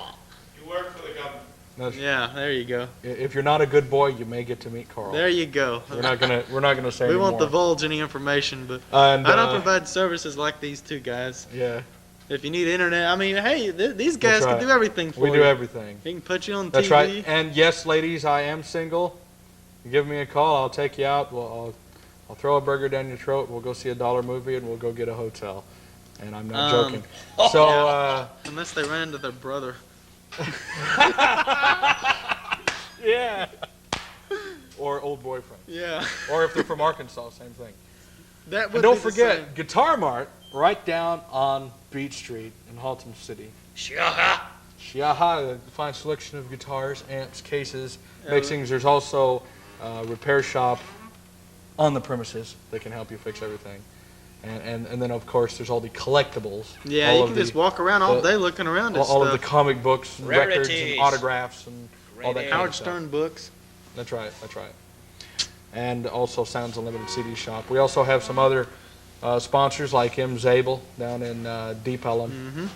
You work for the government. That's, Yeah, there you go. If you're not a good boy, you may get to meet Carl. There you go. We're not gonna say We anymore. won't divulge any information, but And, I don't provide services like these two guys. Yeah, If you need internet, I mean, hey, these guys right. can do everything for we you. do everything. He can put you on That's TV. right. And yes, ladies, I am single. You give me a call, I'll take you out. I'll throw a burger down your throat. We'll go see a dollar movie, and we'll go get a hotel. And I'm not joking. So, Unless they ran into their brother. yeah. Or old boyfriend. Yeah. Or if they're from Arkansas, same thing. That would And don't be the forget, same. Guitar Mart, right down on Beach Street in Haltom City. Shaha. Shiaha, a fine selection of guitars, amps, cases, mixings. There's also a repair shop on the premises that can help you fix everything. And then, of course, there's all the collectibles. Yeah, all you of can the- just walk around all the- day looking around at all of stuff. the comic books, and records, and Rarities. autographs, and all that kind Howard of stuff. Stern books. That's right, that's right. And also Sounds Unlimited CD Shop. We also have some other sponsors like M. Zabel down in Deep Ellum. Mm-hmm.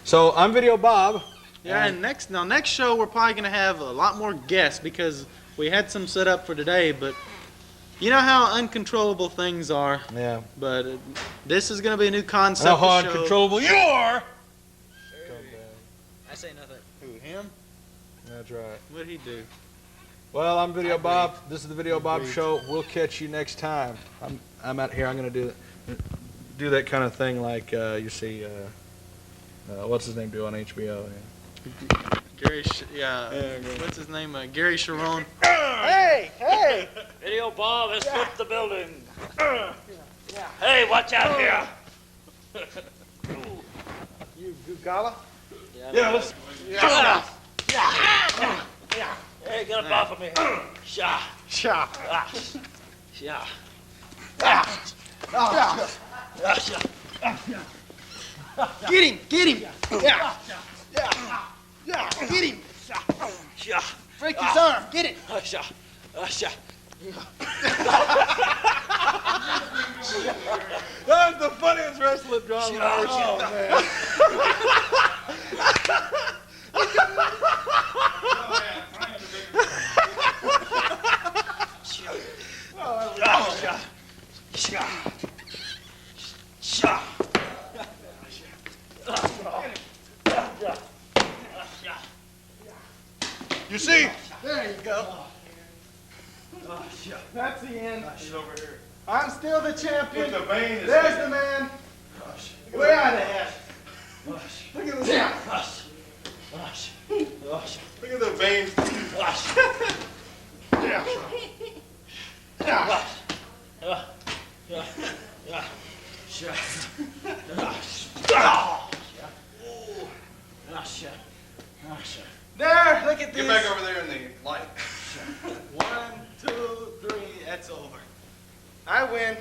So I'm Video Bob. Yeah, and next show we're probably gonna have a lot more guests because we had some set up for today, but you know how uncontrollable things are. Yeah. But this is gonna be a new I concept. know how to show. uncontrollable you are. I say nothing. Who, him? That's right. What'd he do? Well, I'm Video Bob. This is the Video Bob Show. We'll catch you next time. I'm out here. I'm gonna do that kind of thing like you see. What's his name do on HBO? Gary, what's his name? Gary Sharon. Hey! Video Bob has flipped the building. Hey, watch out here. You Gugala? Yeah. Let's. Hey, get up off of me. Shah. Cha. Ah. Shah. Get him! Get him! Yeah! Get him! Shah. Break his arm! Get it! Shah. Shah. That was the funniest wrestling drama I've ever seen. You see? There you go. That's the end. I'm still the champion. The vein is There's the man. Way out of here. Look at this. Look at the veins. There, look at this. Get back over there in the light. 1, 2, 3, that's over. I win.